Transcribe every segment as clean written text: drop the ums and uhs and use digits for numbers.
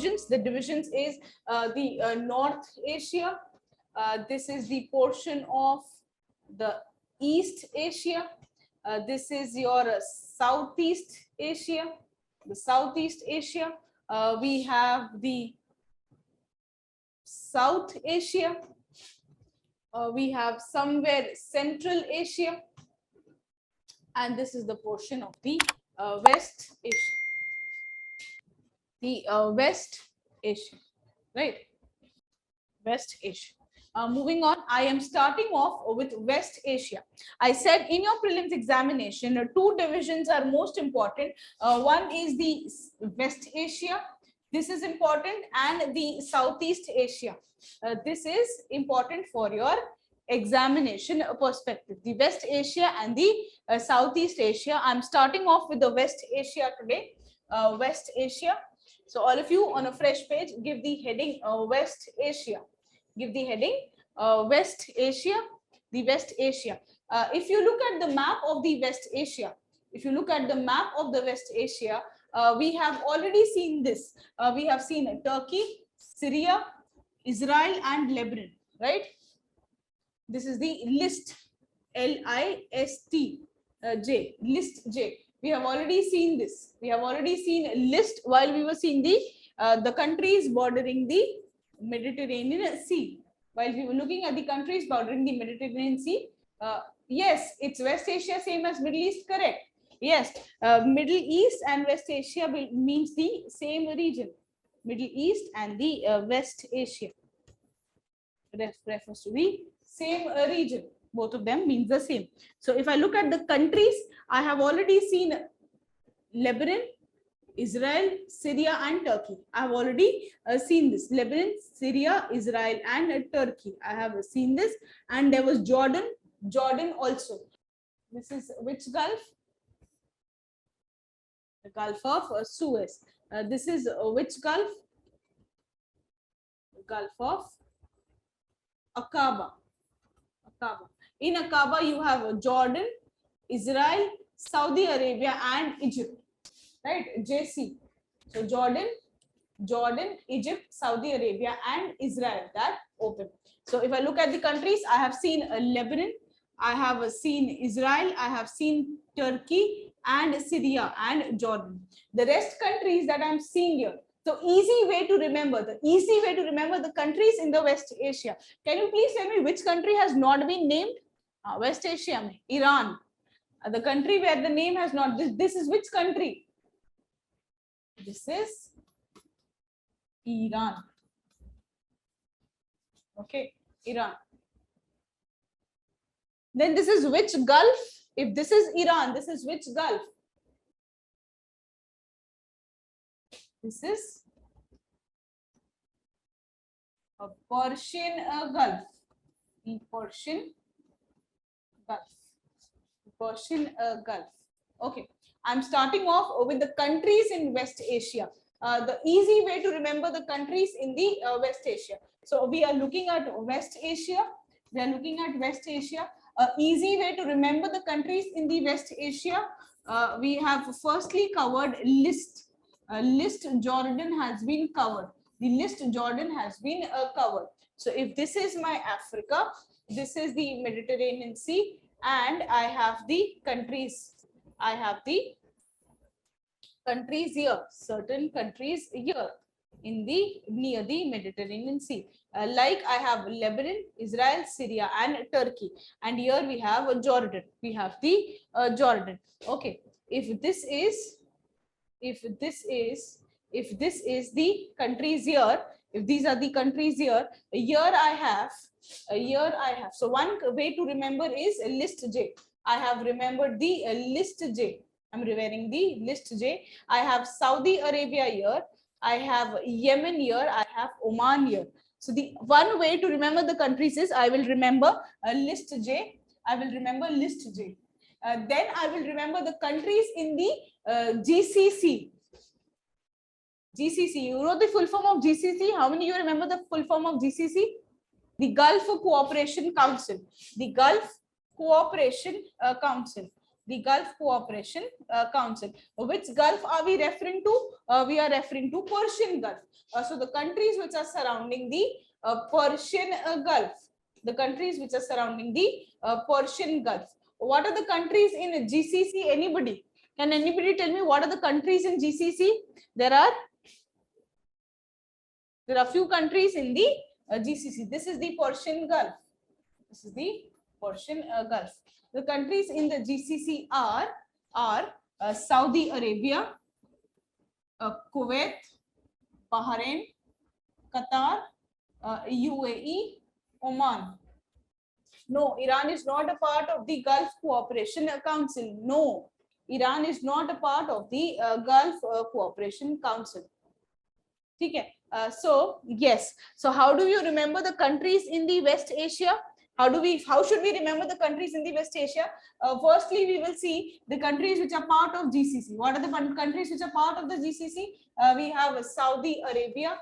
divisions. The divisions is the North Asia. This is the portion of the East Asia. This is your Southeast Asia. The Southeast Asia. We have the South Asia. We have somewhere Central Asia. And this is the portion of the West Asia. The West Asia, right? West Asia. Moving on, I am starting off with West Asia. I said in your prelims examination, two divisions are most important. One is the West Asia. This is important, and the Southeast Asia. This is important for your examination perspective. The West Asia and the Southeast Asia. I'm starting off with the West Asia today. West Asia. So all of you on a fresh page, give the heading West Asia. Give the heading West Asia. The West Asia. If you look at the map of the West Asia, we have already seen this. We have seen Turkey, Syria, Israel, and Lebanon, right? This is the list, L-I-S-T, J, list J. We have already seen this. We have already seen list while we were seeing the countries bordering the Mediterranean Sea. While we were looking at the countries bordering the Mediterranean Sea, yes, it's West Asia, same as Middle East, correct? Yes, Middle East and West Asia means the same region. Middle East and the West Asia refers to the same region. Both of them means the same. So if I look at the countries, I have already seen Lebanon, Israel, Syria, and Turkey. I have already seen this. Lebanon, Syria, Israel, and Turkey. I have seen this. And there was Jordan also. This is which Gulf? The Gulf of Suez. This is which Gulf? The Gulf of Aqaba. In Aqaba, you have Jordan, Israel, Saudi Arabia, and Egypt. Right? JC. So Jordan, Egypt, Saudi Arabia, and Israel, that open. So if I look at the countries, I have seen Lebanon, I have seen Israel, I have seen Turkey, and Syria, and Jordan. The rest countries that I'm seeing here. So easy way to remember, the countries in the West Asia. Can you please tell me which country has not been named? West Asia, Iran. The country where the name has not, this is which country? This is Iran. Okay, Iran. Then this is which Gulf? If this is Iran, this is which Gulf? This is a Persian Gulf. The Persian Gulf. Persian Gulf. Okay. I'm starting off with the countries in West Asia. The easy way to remember the countries in the West Asia. So we are looking at West Asia. Easy way to remember the countries in the West Asia. We have firstly covered list. List Jordan has been covered. The list Jordan has been covered. So if this is my Africa, this is the Mediterranean Sea, and I have the countries. I have the countries here, certain countries here in the near the Mediterranean Sea. Like I have Lebanon, Israel, Syria, and Turkey, and here we have Jordan. We have the Jordan. Okay, if this is the countries here, if these are the countries here, here I have. So one way to remember is list J. I have remembered the list J. I'm remembering the list J. I have Saudi Arabia here. I have Yemen here. I have Oman here. So the one way to remember the countries is I will remember list J. Then I will remember the countries in the GCC. You know the full form of GCC? How many of you remember the full form of GCC? The Gulf Cooperation Council. The Gulf Cooperation Council. The Gulf Cooperation Council. Which Gulf are we referring to? We are referring to Persian Gulf. So the countries which are surrounding the Persian Gulf. The countries which are surrounding the Persian Gulf. What are the countries in GCC? Anybody? Can anybody tell me what are the countries in GCC? There are few countries in the GCC. This is the Persian Gulf. This is the Persian Gulf. The countries in the GCC are Saudi Arabia, Kuwait, Bahrain, Qatar, UAE, Oman. No, Iran is not a part of the Gulf Cooperation Council. No, Iran is not a part of the Gulf Cooperation Council. Okay. So yes. So how do you remember the countries in the West Asia? How should we remember the countries in the West Asia? Firstly, we will see the countries which are part of GCC. What are the countries which are part of the GCC? We have Saudi Arabia.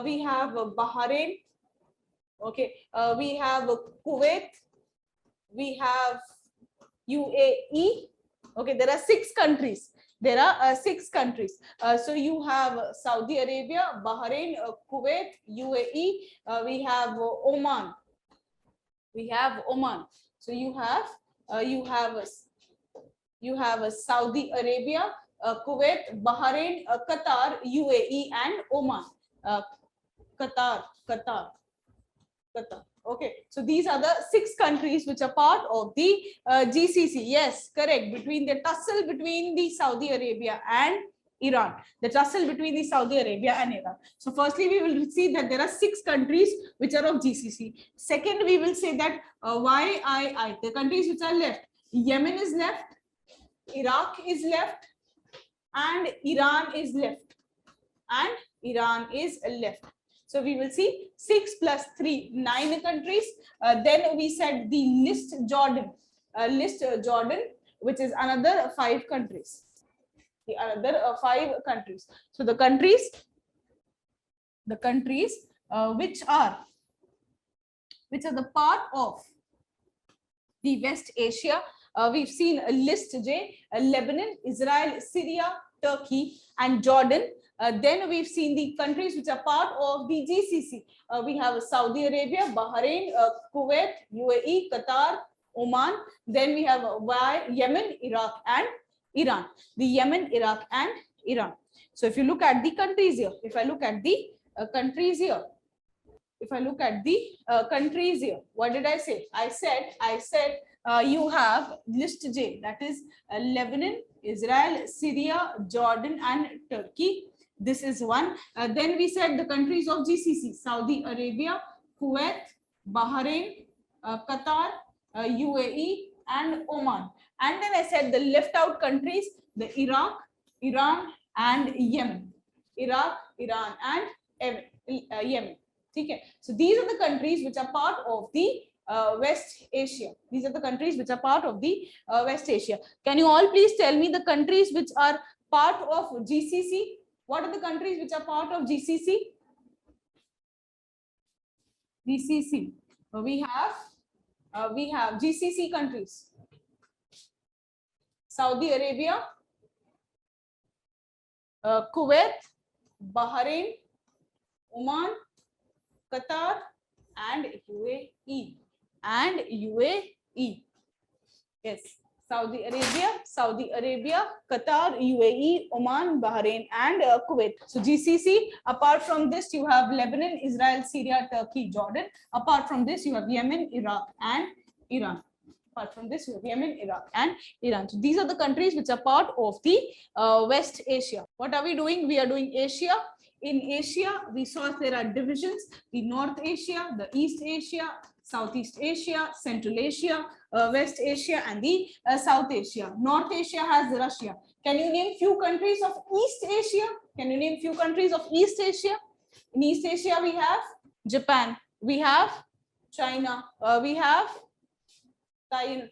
We have Bahrain. Okay. We have Kuwait. We have UAE. Okay. There are 6 countries. There are 6 countries. So you have Saudi Arabia, Bahrain, Kuwait, UAE. We have Oman. We have Oman. So you have Saudi Arabia, Kuwait, Bahrain, Qatar, UAE, and Oman. Qatar. Okay, so these are the 6 countries which are part of the GCC. Yes, correct. Between the tussle between the Saudi Arabia and Iran, the tussle between the Saudi Arabia and Iran. So firstly, we will see that there are 6 countries which are of GCC. Second, we will say that YII, the countries which are left, Yemen is left, Iraq is left, and Iran is left, So we will see 6 plus 3, 9 countries. Then we said the list Jordan, which is another 5 countries. The another 5 countries. So the countries which are the part of the West Asia. We've seen a list J, Lebanon, Israel, Syria, Turkey, and Jordan. Then we've seen the countries which are part of the GCC. We have Saudi Arabia, Bahrain, Kuwait, UAE, Qatar, Oman. Then we have Yemen, Iraq, and Iran. The Yemen, Iraq, and Iran. So if you look at the countries here, if I look at the countries here, what did I say? I said you have list J, that is Lebanon, Israel, Syria, Jordan, and Turkey. This is one. Then we said the countries of GCC: Saudi Arabia, Kuwait, Bahrain, Qatar, UAE, and Oman. And then I said the left out countries: the Iraq, Iran, and Yemen. Iraq, Iran, and Yemen. Okay. So these are the countries which are part of the West Asia. These are the countries which are part of the West Asia. Can you all please tell me the countries which are part of GCC? What are the countries which are part of GCC? GCC. We have GCC countries: Saudi Arabia, Kuwait, Bahrain, Oman, Qatar, and UAE. Yes, Saudi Arabia, Qatar, UAE, Oman, Bahrain, and Kuwait. So GCC. Apart from this, you have Lebanon, Israel, Syria, Turkey, Jordan. Apart from this, you have Yemen, Iraq, and Iran. Apart from this, you have Yemen, Iraq, and Iran. So these are the countries which are part of the West Asia. What are we doing? We are doing Asia. In Asia, we saw there are divisions: the North Asia, the East Asia, Southeast Asia, Central Asia, West Asia, and the South Asia. North Asia has Russia. Can you name few countries of East Asia? In East Asia, we have Japan, we have China, we have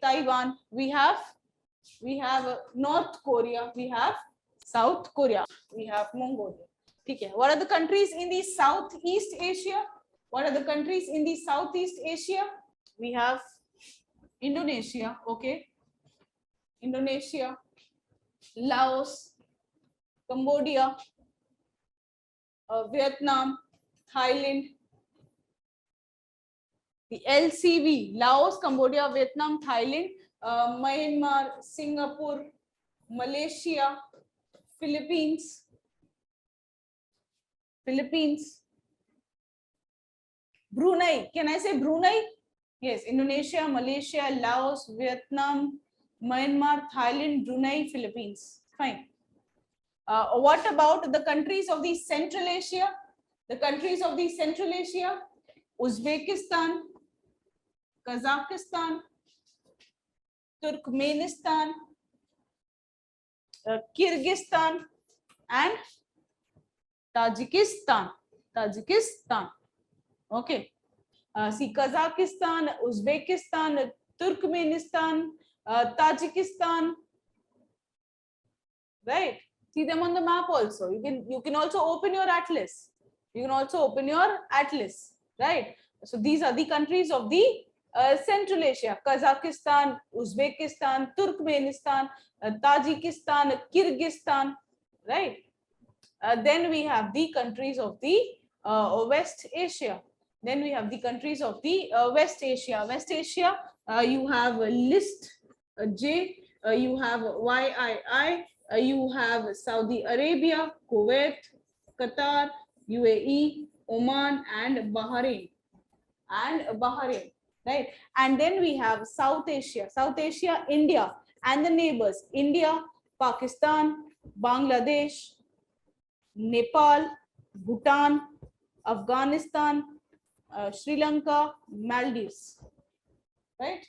Taiwan, we have North Korea, we have South Korea, we have Mongolia. Okay. What are the countries in the Southeast Asia? We have Indonesia. Okay. Indonesia, Laos, Cambodia, Vietnam, Thailand. The LCV, Laos, Cambodia, Vietnam, Thailand, Myanmar, Singapore, Malaysia, Philippines, Brunei. Can I say Brunei? Yes, Indonesia, Malaysia, Laos, Vietnam, Myanmar, Thailand, Brunei, Philippines. Fine. What about the countries of the Central Asia? The countries of the Central Asia, Uzbekistan, Kazakhstan, Turkmenistan, Kyrgyzstan, and Tajikistan. Okay. See, Kazakhstan, Uzbekistan, Turkmenistan, Tajikistan. Right. See them on the map also. You can also open your atlas. Right. So these are the countries of the Central Asia: Kazakhstan, Uzbekistan, Turkmenistan, Tajikistan, Kyrgyzstan. Right. Then we have the countries of the West Asia. West Asia, you have a list J, you have YII, you have Saudi Arabia, Kuwait, Qatar, UAE, Oman, and Bahrain. Right? And then we have South Asia, India, and the neighbors: India, Pakistan, Bangladesh, Nepal, Bhutan, Afghanistan, Sri Lanka, Maldives. Right?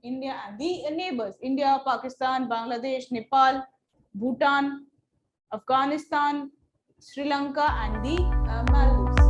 India and the neighbors: India, Pakistan, Bangladesh, Nepal, Bhutan, Afghanistan, Sri Lanka, and the Maldives.